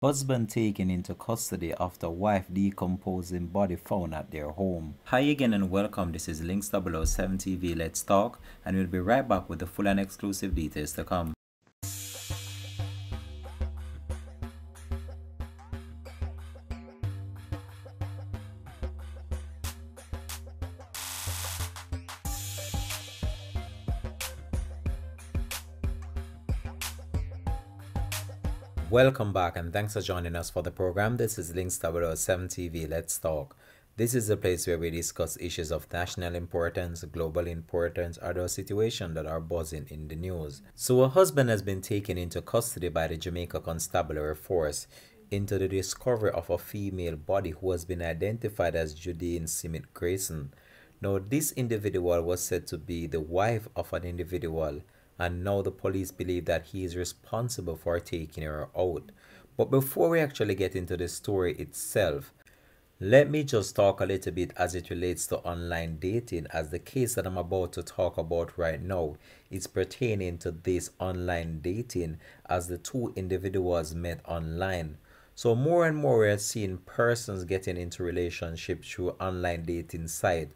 Husband taken into custody after wife decomposing body found at their home. Hi again and welcome. This is Links 007 TV. Let's talk, and we'll be right back with the full and exclusive details to come. Welcome back and thanks for joining us for the program. This is Links 007 TV. Let's talk. This is a place where we discuss issues of national importance, global importance, or those situations that are buzzing in the news. So a husband has been taken into custody by the Jamaica Constabulary Force into the discovery of a female body who has been identified as Judeen Smith-Greyson. Now, this individual was said to be the wife of an individual, and now the police believe that he is responsible for taking her out. But before we actually get into the story itself, let me just talk a little bit as it relates to online dating, as the case that I'm about to talk about right now is pertaining to this online dating, as the two individuals met online. So more and more we are seeing persons getting into relationships through online dating site.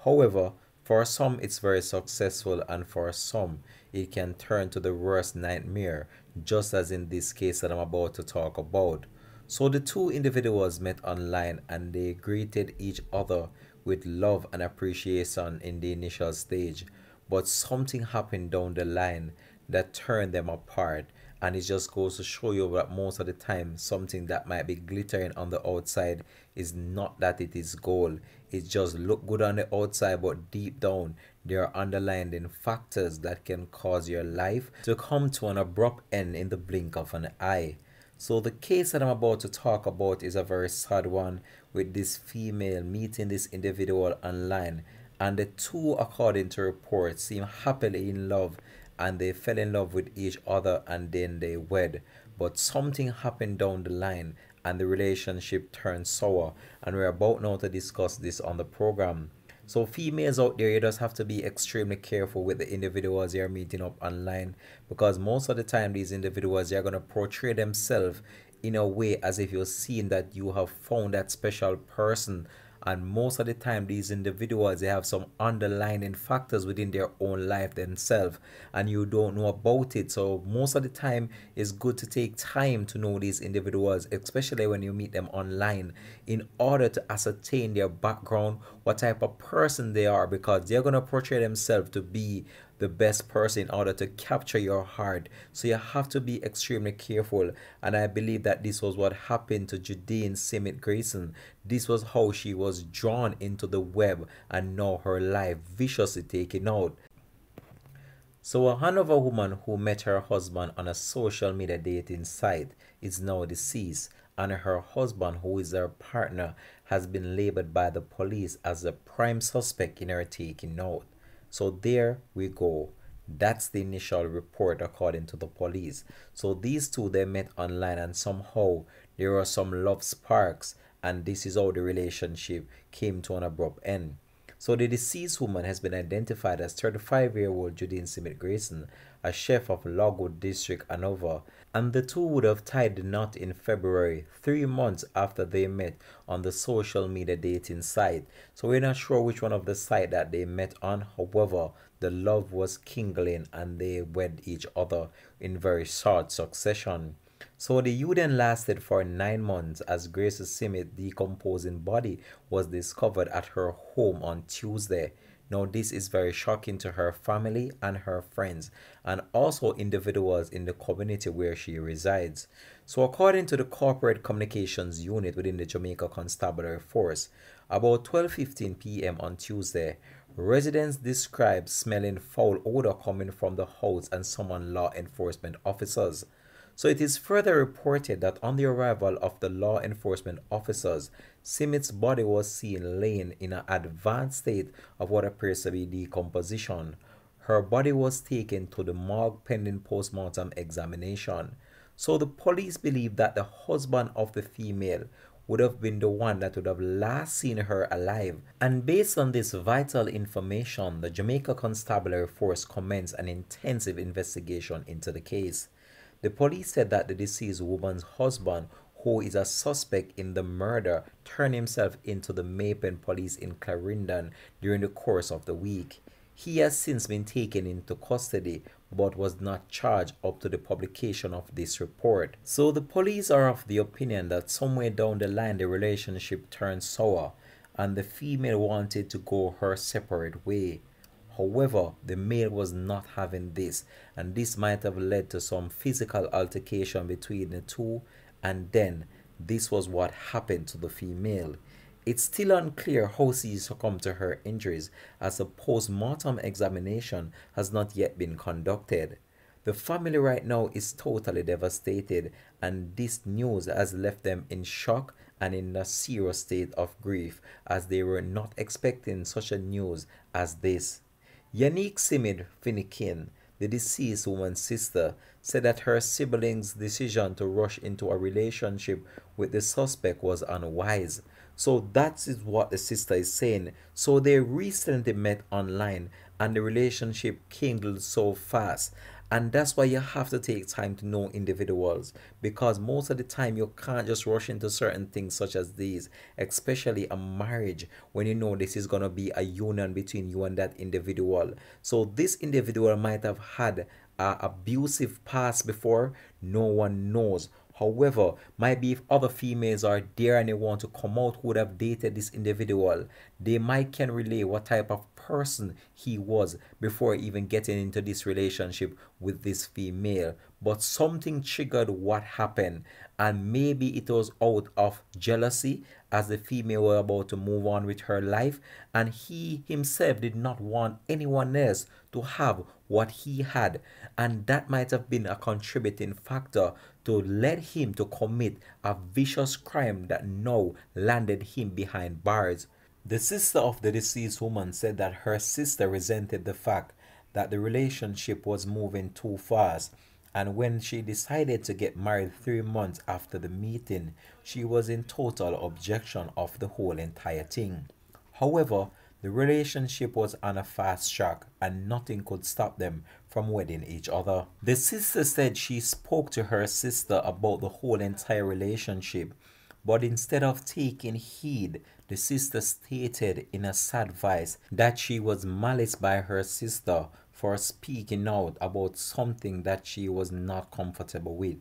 However, for some it's very successful, and for some it can turn to the worst nightmare, just as in this case that I'm about to talk about. So the two individuals met online and they greeted each other with love and appreciation in the initial stage, but something happened down the line that turned them apart, and it just goes to show you that most of the time something that might be glittering on the outside is not that it is gold. It just look good on the outside, but deep down there are underlying factors that can cause your life to come to an abrupt end in the blink of an eye. So the case that I'm about to talk about is a very sad one, with this female meeting this individual online, and the two, according to reports, seem happily in love, and they fell in love with each other and then they wed. But something happened down the line and the relationship turned sour, and we're about now to discuss this on the program. So females out there, you just have to be extremely careful with the individuals you're meeting up online, because most of the time these individuals are going to portray themselves in a way as if you're seeing that you have found that special person, and most of the time these individuals, they have some underlying factors within their own life themselves and you don't know about it. So most of the time it's good to take time to know these individuals, especially when you meet them online, in order to ascertain their background, what type of person they are, because they're going to portray themselves to be the best person in order to capture your heart. So you have to be extremely careful, and I believe that this was what happened to Judeen Smith-Greyson. This was how she was drawn into the web, and now her life viciously taken out. So a Hanover woman who met her husband on a social media dating site is now deceased, and her husband, who is her partner, has been labeled by the police as the prime suspect in her taking out. So there we go. That's the initial report according to the police. So these two, they met online and somehow there were some love sparks, and this is how the relationship came to an abrupt end. So the deceased woman has been identified as 35-year-old Judeen Smith-Greyson, a chef of Logwood district, Hanover, and the two would have tied the knot in February, 3 months after they met on the social media dating site. So we're not sure which one of the site that they met on. However, the love was kindling and they wed each other in very short succession. So the union lasted for 9 months as Grace Smith's decomposing body was discovered at her home on Tuesday. Now this is very shocking to her family and her friends, and also individuals in the community where she resides. So according to the Corporate Communications Unit within the Jamaica Constabulary Force, about 12:15 p.m. on Tuesday, residents described smelling foul odor coming from the house and summoned law enforcement officers. So it is further reported that on the arrival of the law enforcement officers, Smith's body was seen laying in an advanced state of what appears to be decomposition. Her body was taken to the morgue pending post-mortem examination. So the police believe that the husband of the female would have been the one that would have last seen her alive. And based on this vital information, the Jamaica Constabulary Force commenced an intensive investigation into the case. The police said that the deceased woman's husband who is a suspect in the murder, turned himself into the Mapen police in Clarendon during the course of the week. He has since been taken into custody but was not charged up to the publication of this report. So the police are of the opinion that somewhere down the line the relationship turned sour and the female wanted to go her separate way. However, the male was not having this, and this might have led to some physical altercation between the two, and then this was what happened to the female. It's still unclear how she succumbed to her injuries, as a post-mortem examination has not yet been conducted. The family right now is totally devastated, and this news has left them in shock and in a serious state of grief, as they were not expecting such a news as this. Yannick Simid Finikin, the deceased woman's sister, said that her siblings' decision to rush into a relationship with the suspect was unwise. So that is what the sister is saying. So they recently met online and the relationship kindled so fast. And that's why you have to take time to know individuals, because most of the time you can't just rush into certain things such as these, especially a marriage, when you know this is going to be a union between you and that individual. So this individual might have had an abusive past before, no one knows. However, might be if other females are there and they want to come out who would have dated this individual, they might can relay what type of person he was before even getting into this relationship with this female. But something triggered what happened, and maybe it was out of jealousy as the female were about to move on with her life, and he himself did not want anyone else to have what he had, and that might have been a contributing factor to lead him to commit a vicious crime that now landed him behind bars. The sister of the deceased woman said that her sister resented the fact that the relationship was moving too fast, and when she decided to get married 3 months after the meeting, she was in total objection of the whole entire thing. However, the relationship was on a fast track and nothing could stop them from wedding each other. The sister said she spoke to her sister about the whole entire relationship, but instead of taking heed, the sister stated in a sad voice that she was maliced by her sister for speaking out about something that she was not comfortable with.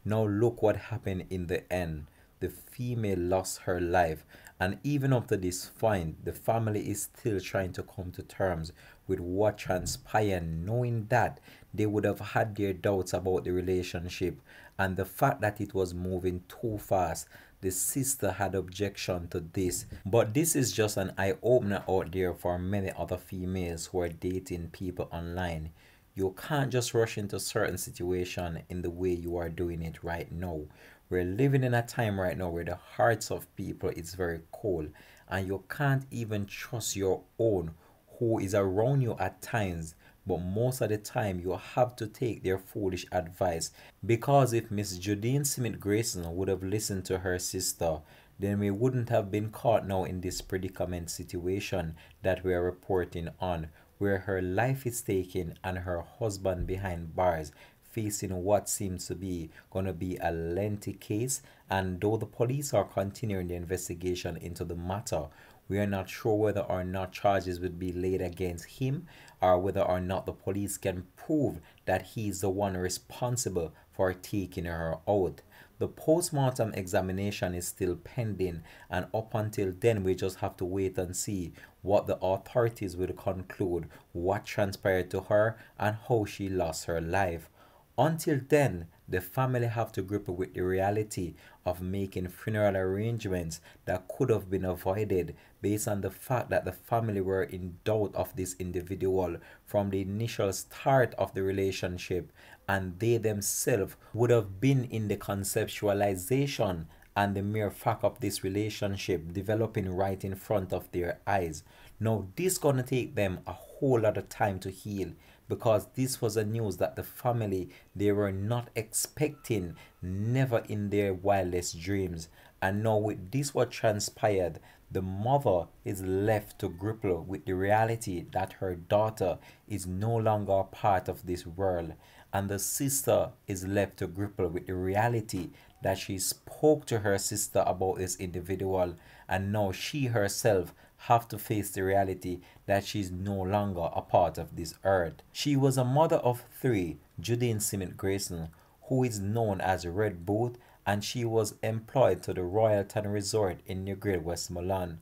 Now look what happened in the end. The female lost her life, and even up to this point, the family is still trying to come to terms with what transpired, knowing that they would have had their doubts about the relationship and the fact that it was moving too fast. The sister had objection to this, but this is just an eye-opener out there for many other females who are dating people online. You can't just rush into certain situation in the way you are doing it right now. We're living in a time right now where the hearts of people is very cold, and you can't even trust your own who is around you at times. But most of the time you have to take their foolish advice, because if Miss Judeen Smith-Greyson would have listened to her sister, then we wouldn't have been caught now in this predicament situation that we are reporting on, where her life is taken and her husband behind bars, facing what seems to be going to be a lengthy case. And though the police are continuing the investigation into the matter, we are not sure whether or not charges would be laid against him, or whether or not the police can prove that he's the one responsible for taking her out. The post-mortem examination is still pending, and up until then we just have to wait and see what the authorities will conclude, what transpired to her and how she lost her life. Until then, the family have to grapple with the reality of making funeral arrangements that could have been avoided, based on the fact that the family were in doubt of this individual from the initial start of the relationship, and they themselves would have been in the conceptualization and the mere fact of this relationship developing right in front of their eyes. Now this gonna take them a whole lot of time to heal, because this was a news that the family, they were not expecting, never in their wildest dreams. And now with this what transpired, the mother is left to grapple with the reality that her daughter is no longer a part of this world, and the sister is left to grapple with the reality that she spoke to her sister about this individual, and now she herself have to face the reality that she's no longer a part of this earth. She was a mother of three, Judeen Smith-Greyson, who is known as Red Boot, and she was employed to the Royal Town Resort in New Great Westmoreland.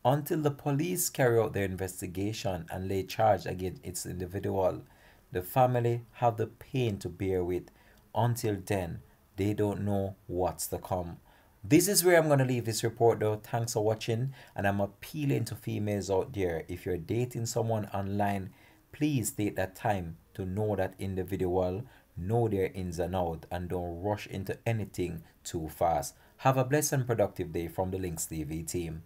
Until the police carry out their investigation and lay charge against its individual, the family have the pain to bear with. Until then, they don't know what's to come. This is where I'm going to leave this report though. Thanks for watching, and I'm appealing to females out there. If you're dating someone online, please take that time to know that individual, know their ins and out, and don't rush into anything too fast. Have a blessed and productive day from the Links TV team.